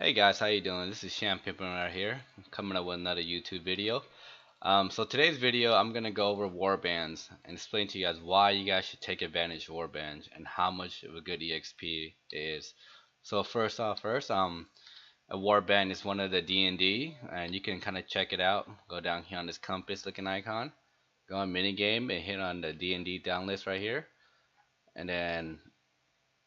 Hey guys, how you doing? This is Sham Pimpin right here, coming up with another YouTube video. So today's video, I'm gonna go over warbands and explain to you guys why you guys should take advantage of warbands and how much of a good EXP it is. So first, a warband is one of the D&D, and you can kind of check it out. Go down here on this compass looking icon, go on minigame, and hit on the D&D down list right here, and then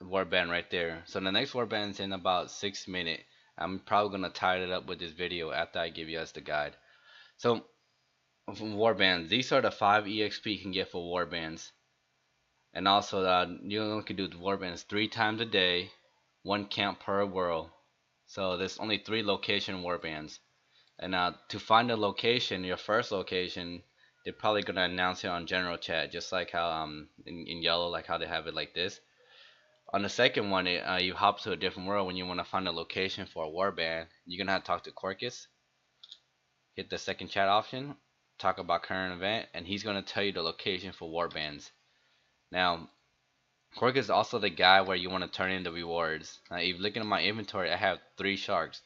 warband right there. So the next warband is in about 6 minutes. I'm probably gonna tie it up with this video after I give you guys the guide. So from warbands, these are the 5 EXP you can get for warbands, and also you only can do the warbands 3 times a day, 1 camp per world. So there's only 3 location warbands. And to find a location, your first location, they're probably gonna announce it on general chat, just like how in yellow, like how they have it like this. On the second one, you hop to a different world when you want to find a location for a warband. You're gonna have to talk to Corcus. Hit the second chat option, talk about current event, and he's gonna tell you the location for warbands. Now, Corcus is also the guy where you want to turn in the rewards. Now, if you look at my inventory, I have 3 sharks.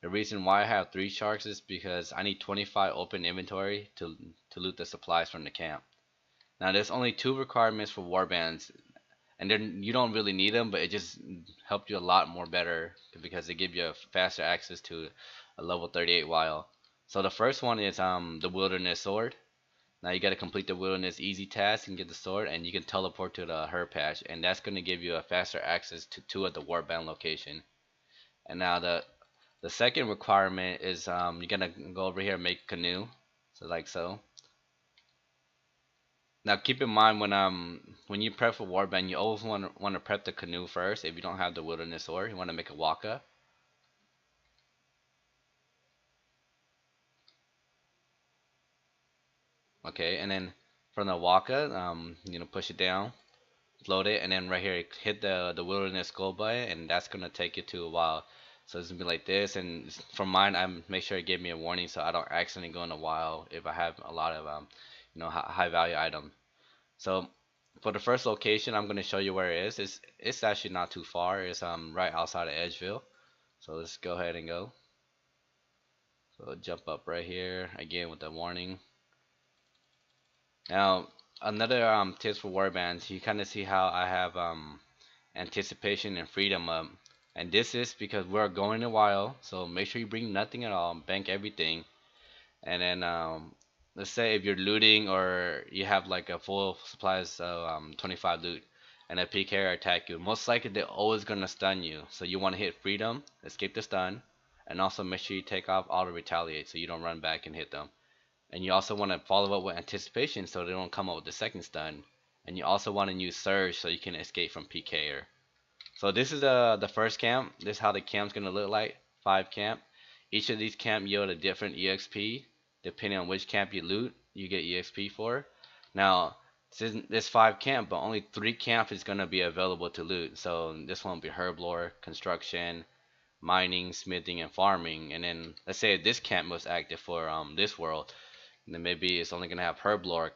The reason why I have 3 sharks is because I need 25 open inventory to loot the supplies from the camp. Now, there's only 2 requirements for warbands, and then you don't really need them, but it just helped you a lot more better because they give you faster access to a level 38 wild. So the first one is the wilderness sword. Now you got to complete the wilderness easy task and get the sword, and you can teleport to the herb patch, and that's going to give you a faster access to 2 of the warband location. And now the second requirement is you're gonna go over here and make a canoe, so like so. Now keep in mind when you prep for warband, you always want to prep the canoe first. If you don't have the wilderness sword, you want to make a waka. Okay, and then from the waka, push it down, float it, and then right here hit the wilderness gold button, and that's gonna take you to a wild. So it's gonna be like this, and for mine, I make sure it gave me a warning so I don't accidentally go in a wild if I have a lot of high value item. So for the first location, I'm gonna show you where it is. It's actually not too far. It's right outside of Edgeville. So let's go ahead and go. So jump up right here again with the warning. Now another tips for warbands. You kind of see how I have anticipation and freedom up, and this is because we're going a while. So make sure you bring nothing at all. Bank everything, and then let's say if you're looting or you have like a full supplies of 25 loot and a PK attack you, most likely they're always gonna stun you. So you want to hit freedom, escape the stun, and also make sure you take off auto retaliate so you don't run back and hit them. And you also want to follow up with anticipation so they don't come up with the second stun. And you also want to use surge so you can escape from PKer. So this is the first camp. This is how the camp's gonna look like. 5 camp. Each of these camp yield a different EXP. Depending on which camp you loot, you get EXP for. Now, this 5 camp, but only 3 camp is gonna be available to loot. So this one will be herb lore, construction, mining, smithing, and farming. And then let's say this camp was active for this world, and then maybe it's only gonna have herb lore,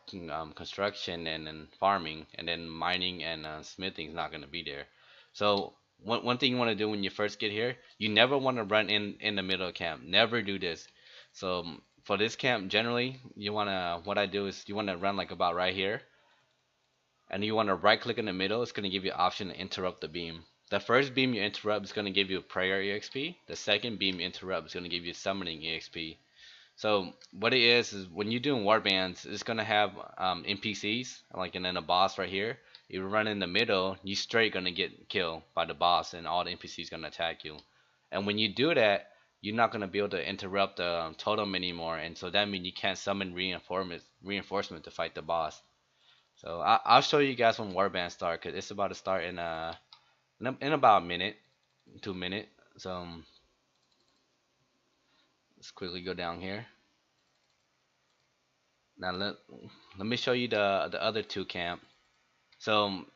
construction, and then farming, and then mining and smithing is not gonna be there. So one thing you want to do when you first get here, you never want to run in the middle of camp. Never do this. So for this camp, generally, you wanna what I do is you wanna run like about right here, and you wanna right click in the middle. It's gonna give you an option to interrupt the beam. The first beam you interrupt is gonna give you a prayer EXP. The second beam you interrupt is gonna give you summoning EXP. So what it is when you're doing warbands, it's gonna have NPCs like and then a boss right here. If you run in the middle, you straight gonna get killed by the boss, and all the NPCs gonna attack you. And when you do that, you're not gonna be able to interrupt the totem anymore, and so that means you can't summon reinforcement to fight the boss. So I'll show you guys when warband start, cause it's about to start in about a minute, 2 minutes. So let's quickly go down here. Now let me show you the other 2 camp. So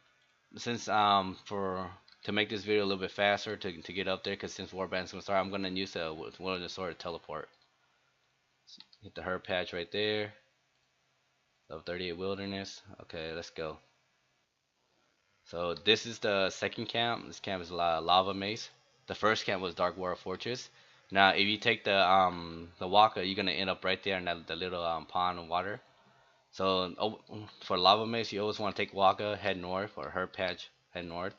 since for to make this video a little bit faster to get up there, because since warband's gonna start, I'm gonna use the wilderness sword to teleport. Hit the herb patch right there. Level 38 wilderness. Okay, let's go. So this is the second camp. This camp is lava maze. The first camp was Dark Water Fortress. Now, if you take the Waka, you're gonna end up right there in that the little pond of water. So for lava maze, you always want to take Waka, head north, or Herb Patch, head north.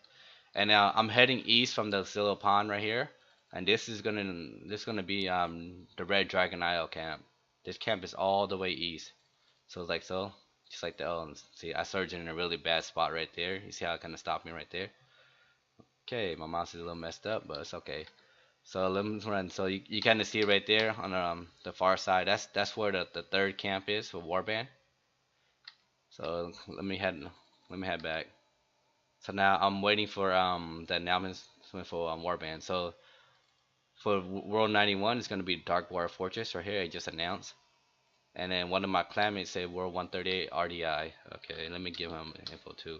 And now I'm heading east from the little pond right here, and this is gonna be the Red Dragon Isle camp. This camp is all the way east. So it's like so, just like the see, I surged in a really bad spot right there. You see how it kind of stopped me right there? Okay, my mouse is a little messed up, but it's okay. So let me run. So you kind of see right there on the far side. That's where the third camp is for Warband. So let me head back. So now I'm waiting for the announcements for Warband. So for World 91, it's gonna be Dark Water Fortress right here. I just announced. And then one of my clanmates say World 138 RDI. Okay, let me give him info too.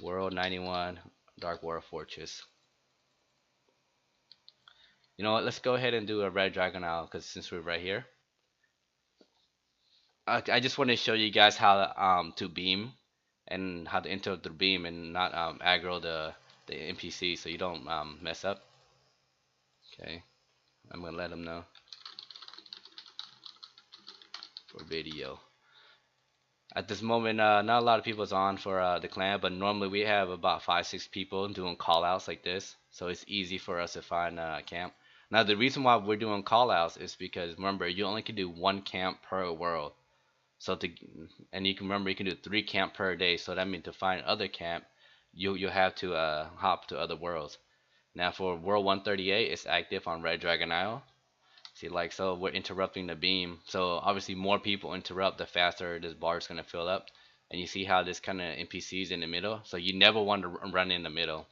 World 91 Dark Water Fortress. You know what? Let's go ahead and do a Red Dragon now, because since we're right here, I just want to show you guys how to beam and how to enter the beam and not aggro the NPC so you don't mess up. Okay, I'm gonna let them know for video. At this moment, not a lot of people's on for the clan, but normally we have about 5-6 people doing callouts like this, so it's easy for us to find a camp. Now the reason why we're doing callouts is because remember you only can do one camp per world. So and you can remember you can do 3 camp per day. So that means to find other camp, you have to hop to other worlds. Now for World 138, it's active on Red Dragon Isle. See, like so, we're interrupting the beam. So obviously, more people interrupt, the faster this bar is gonna fill up. And you see how this kind of NPCs in the middle. So you never want to run in the middle.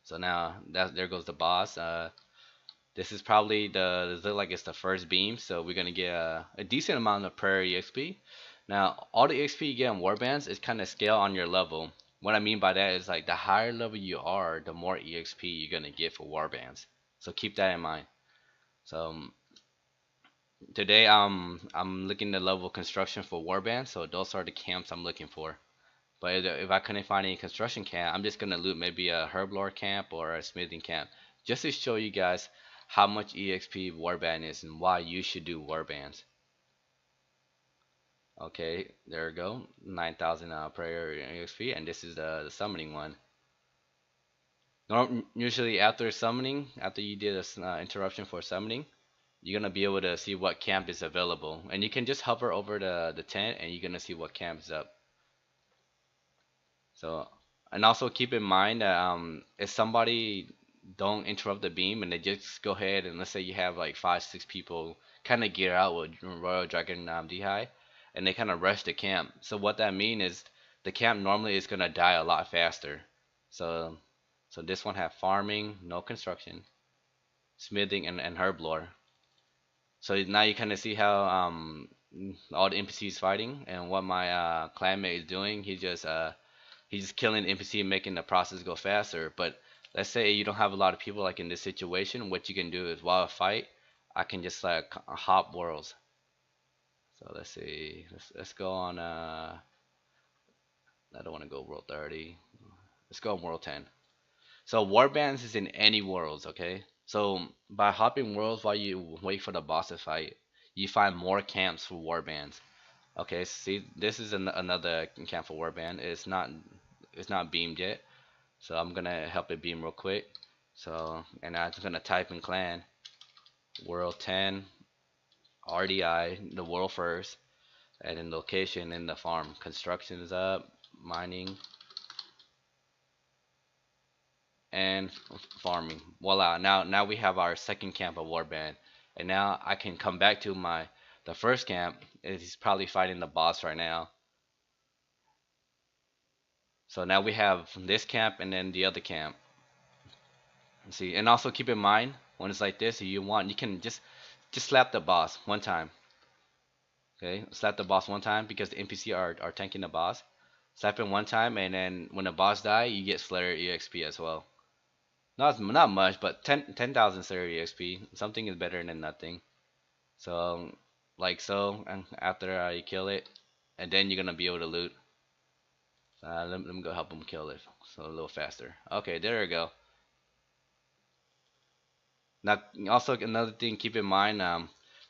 So now there goes the boss. This is probably look like it's the first beam, so we're gonna get a decent amount of prayer EXP. Now, all the EXP you get in Warbands is kind of scale on your level. What I mean by that is like the higher level you are, the more EXP you're gonna get for Warbands. So keep that in mind. So today I'm looking to level construction for Warbands, so those are the camps I'm looking for. But if I couldn't find any construction camp, I'm just gonna loot maybe a herblore camp or a smithing camp, just to show you guys how much EXP Warband is and why you should do Warbands. Okay, there we go, 9,000 prayer EXP, and this is the summoning one. Usually after summoning, after you did a interruption for summoning, you're gonna be able to see what camp is available, and you can just hover over the tent and you're gonna see what camp is up. So, and also keep in mind that if somebody don't interrupt the beam and they just go ahead and let's say you have like 5-6 people kind of gear out with Royal Dragon D'hai, and they kind of rush the camp. So what that means is the camp normally is gonna die a lot faster. So this one have farming, no construction, smithing, and herblore. So now you kind of see how all the NPCs fighting and what my clanmate is doing. He's just killing the NPC and making the process go faster. But let's say you don't have a lot of people like in this situation. What you can do is while I fight, I can just like hop worlds. So let's see. Let's go on. I don't want to go world 30. Let's go on world 10. So warbands is in any worlds, okay? So by hopping worlds while you wait for the boss to fight, you find more camps for warbands. Okay, see, this is another camp for warband. It's not beamed yet, so I'm gonna help it beam real quick. So, and I'm gonna type in clan world 10 RDI, the world first, and then location in the farm. Construction is up, mining, and farming. Voila! Now we have our second camp of warband, and now I can come back to the first camp. He's probably fighting the boss right now. So now we have this camp and then the other camp. See, and also keep in mind when it's like this, if you can just slap the boss one time. Okay, slap the boss one time because the NPC are tanking the boss. Slap him one time, and then when the boss die, you get Slayer EXP as well. Not much, but 10,000 Slayer EXP. Something is better than nothing. So like so, and after you kill it, and then you're gonna be able to loot. Let me go help him kill it, so a little faster. Okay, there we go. Now, also another thing, keep in mind,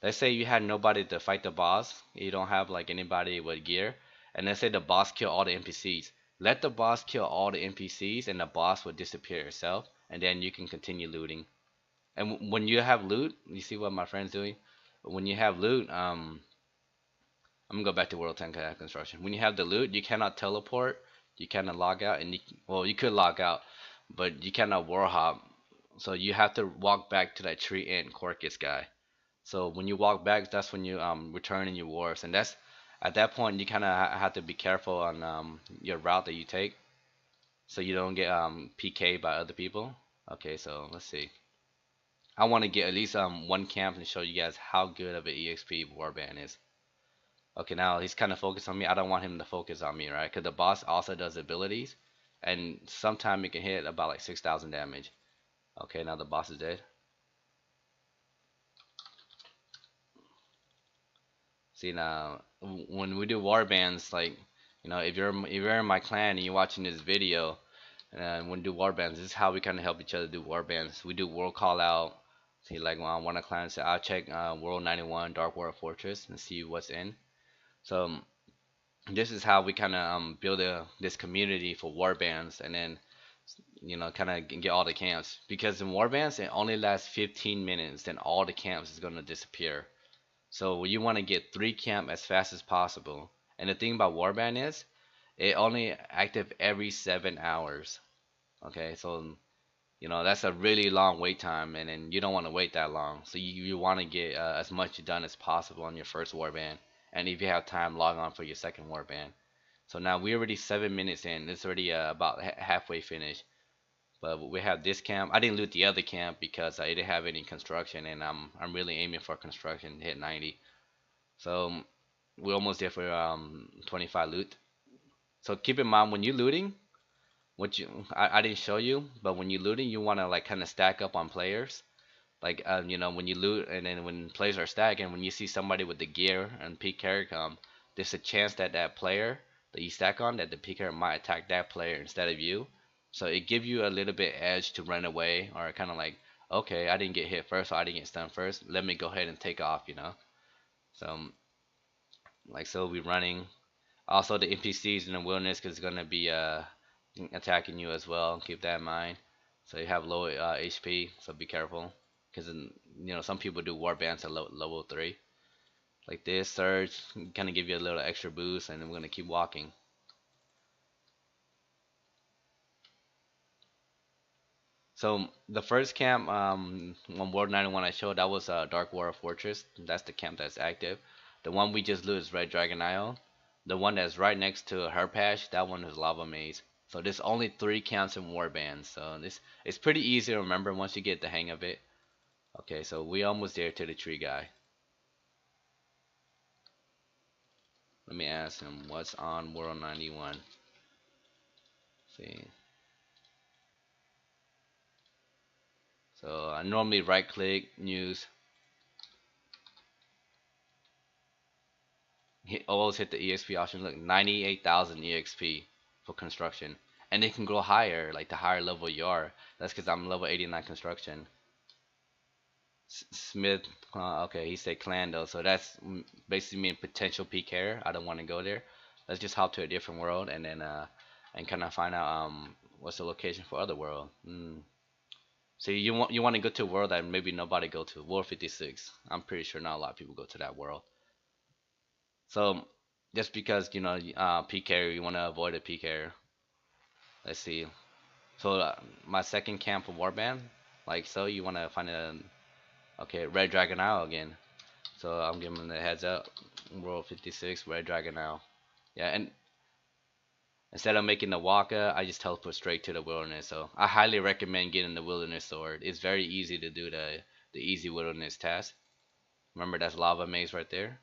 let's say you had nobody to fight the boss, you don't have like anybody with gear, and let's say the boss kill all the NPCs. Let the boss kill all the NPCs, and the boss will disappear itself, and then you can continue looting. And when you have loot, you see what my friend's doing. When you have loot, I'm gonna go back to World 10 construction. When you have the loot, you cannot teleport, you cannot log out, and well, you could log out, but you cannot war hop. So you have to walk back to that tree ant Corcus guy. So when you walk back, that's when you return in your wars, and that's at that point you kind of have to be careful on your route that you take, so you don't get PK by other people. Okay, so let's see. I want to get at least one camp and show you guys how good of an EXP Warband is. Okay, now he's kind of focused on me. I don't want him to focus on me, right? Because the boss also does abilities, and sometimes it can hit about like 6,000 damage. Okay, now the boss is dead. See now, when we do war bands, like if you're in my clan and you're watching this video, and when we do war bands, this is how we kind of help each other do war bands. We do world call out. See, like one of the clans say, I'll check World 91 Dark World Fortress and see what's in. So this is how we kind of build this community for war bands, and then kind of get all the camps. Because in war bands, it only lasts 15 minutes, then all the camps is gonna disappear. So you want to get 3 camp as fast as possible. And the thing about Warband is, it only active every 7 hours. Okay, so that's a really long wait time, and then you don't want to wait that long. So you want to get as much done as possible on your first Warband, and if you have time, log on for your second Warband. So now we're already 7 minutes in. It's already about halfway finished. But we have this camp. I didn't loot the other camp because I didn't have any construction, and I'm really aiming for construction to hit 90. So we're almost there for 25 loot. So keep in mind when you're looting, I didn't show you, but when you're looting, you want to like kind of stack up on players. Like when you loot, and then when players are stacking, when you see somebody with the gear and peak carry come, there's a chance that that player that you stack on, that the peak carry might attack that player instead of you. So it gives you a little bit edge to run away, or kind of like, okay, I didn't get hit first, so I didn't get stunned first. Let me go ahead and take off. So like so we running. Also the NPCs in the wilderness is gonna be attacking you as well. Keep that in mind. So you have low HP, so be careful. Because some people do war bands at level 3. Like this surge kind of give you a little extra boost, and then we're gonna keep walking. So the first camp on World 91 I showed, that was Dark Water Fortress. That's the camp that's active. The one we just lose is Red Dragon Isle. The one that's right next to her patch, that one is Lava Maze. So there's only 3 camps in Warbands. So this it's pretty easy to remember once you get the hang of it. Okay, so we almost there to the tree guy. Let me ask him what's on World 91. See. So I normally right click news. Always hit the EXP option. Look, 98,000 EXP for construction, and it can grow higher, like the higher level you are. That's because I'm level 89 construction. Smith, okay, he said clan though, so that's basically mean potential PK. I don't want to go there. Let's just hop to a different world, and then and kind of find out what's the location for other world. So you want to go to a world that maybe nobody go to. World 56. I'm pretty sure not a lot of people go to that world. So just because PK, you want to avoid a PK. Let's see. So my second camp of Warband, like so, you want to find a okay Red Dragon Isle again. So I'm giving the heads up. World 56, Red Dragon Isle. Yeah, and instead of making the Waka, I just teleport straight to the wilderness. So I highly recommend getting the wilderness sword. It's very easy to do the easy wilderness task. Remember that's lava maze right there.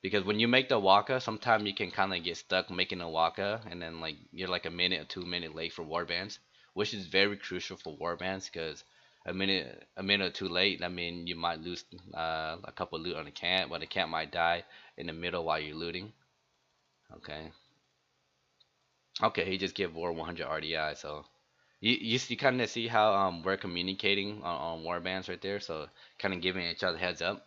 Because when you make the waka, sometimes you can kind of get stuck making a waka, and then like you're like a minute or 2 minute late for warbands, which is very crucial for warbands. Because a minute or two late, I mean you might lose a couple loot on the camp, but the camp might die in the middle while you're looting. Okay. Okay, he just gave War 100 RDI, so You kind of see how we're communicating on warbands right there, so kind of giving each other heads up.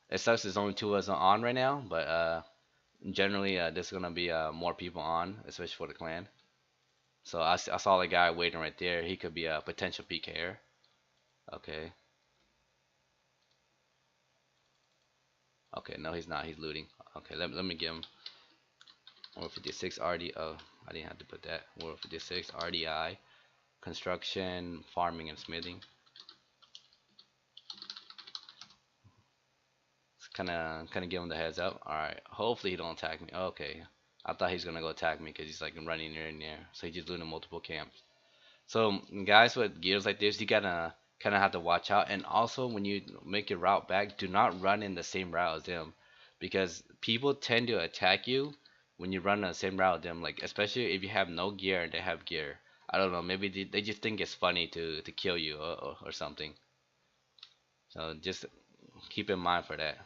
It sucks there's only two of us on right now, but generally there's gonna be more people on, especially for the clan. So I saw the guy waiting right there. He could be a potential PKer. Okay. Okay, no, he's not. He's looting. Okay, let me give him 156 RD. Oh, I didn't have to put that. 156 RDI. Construction, farming, and smithing. Kind of give him the heads up. All right. Hopefully he don't attack me. Okay. I thought he's gonna go attack me because he's like running near and near. So he's just looting multiple camps. So guys with gears like this, you gotta kind of have to watch out. And also when you make your route back, do not run in the same route as them, because people tend to attack you when you run the same route as them. Like especially if you have no gear and they have gear. I don't know. Maybe they just think it's funny to kill you or something. So just keep in mind for that.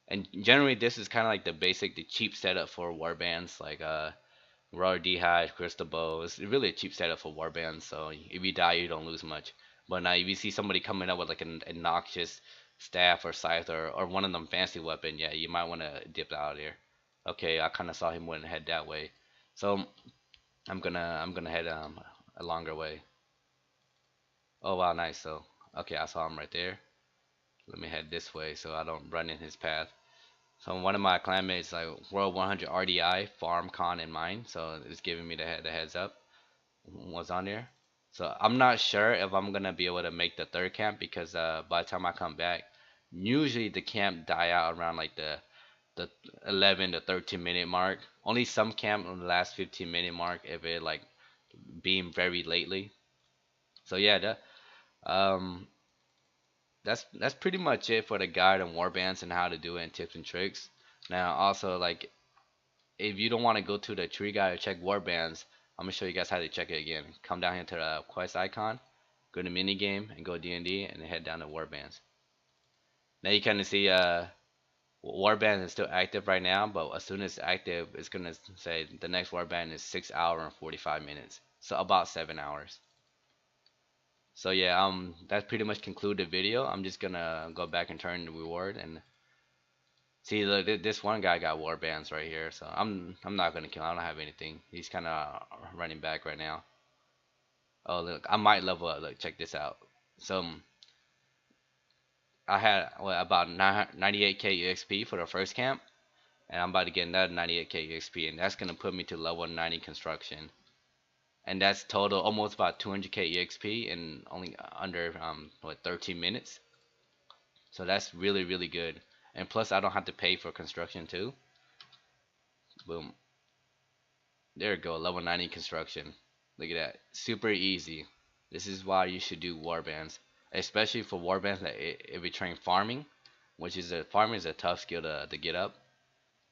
And generally, this is kind of like the basic, the cheap setup for warbands, like raw dehyde, crystal bow. It's really a cheap setup for warbands. So if you die, you don't lose much. But now, if you see somebody coming up with like an obnoxious staff or scythe or one of them fancy weapon, yeah, you might want to dip out of here. Okay, I kind of saw him went head that way, so I'm gonna head a longer way. Oh wow, nice. So okay, I saw him right there. Let me head this way so I don't run in his path. So one of my clanmates like World 100 RDI farm con in mine, so it's giving me the heads up what's on there. So I'm not sure if I'm gonna be able to make the third camp because by the time I come back, usually the camp die out around like the 11 to 13 minute mark. Only some camp on the last 15 minute mark if it like being very lately. So yeah, um that's pretty much it for the guide on warbands and how to do it and tips and tricks. Now also like if you don't want to go to the tree guide or check warbands, I'm gonna show you guys how to check it again. Come down here to the quest icon, go to mini game and go D&D and head down to warbands. Now you kind of see warband is still active right now, but as soon as it's active, it's gonna say the next warband is 6 hours and 45 minutes, so about 7 hours. So yeah, that pretty much conclude the video. I'm just gonna go back and turn the reward and see. Look, this one guy got warbands right here, so I'm not gonna kill him. I don't have anything. He's kind of running back right now. Oh look, I might level up. Look, check this out. So I had about 98k UXP for the first camp, and I'm about to get another 98k UXP, and that's gonna put me to level 90 construction. And that's total almost about 200k EXP in only under what 13 minutes. So that's really good. And plus I don't have to pay for construction too. Boom. There we go, level 90 construction. Look at that. Super easy. This is why you should do warbands. Especially for warbands that if you train farming, which is farming is a tough skill to get up.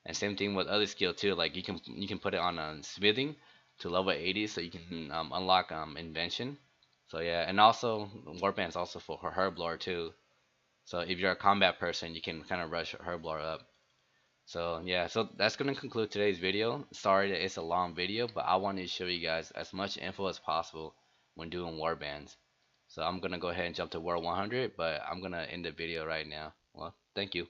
And same thing with other skill too. Like you can put it on smithing to level 80, so you can unlock invention. So yeah, and also warbands also for herblore too. So if you're a combat person, you can kind of rush herblore up. So yeah, so that's gonna conclude today's video. Sorry that it's a long video, but I wanted to show you guys as much info as possible when doing warbands. So I'm gonna go ahead and jump to World 100, but I'm gonna end the video right now. Well, thank you.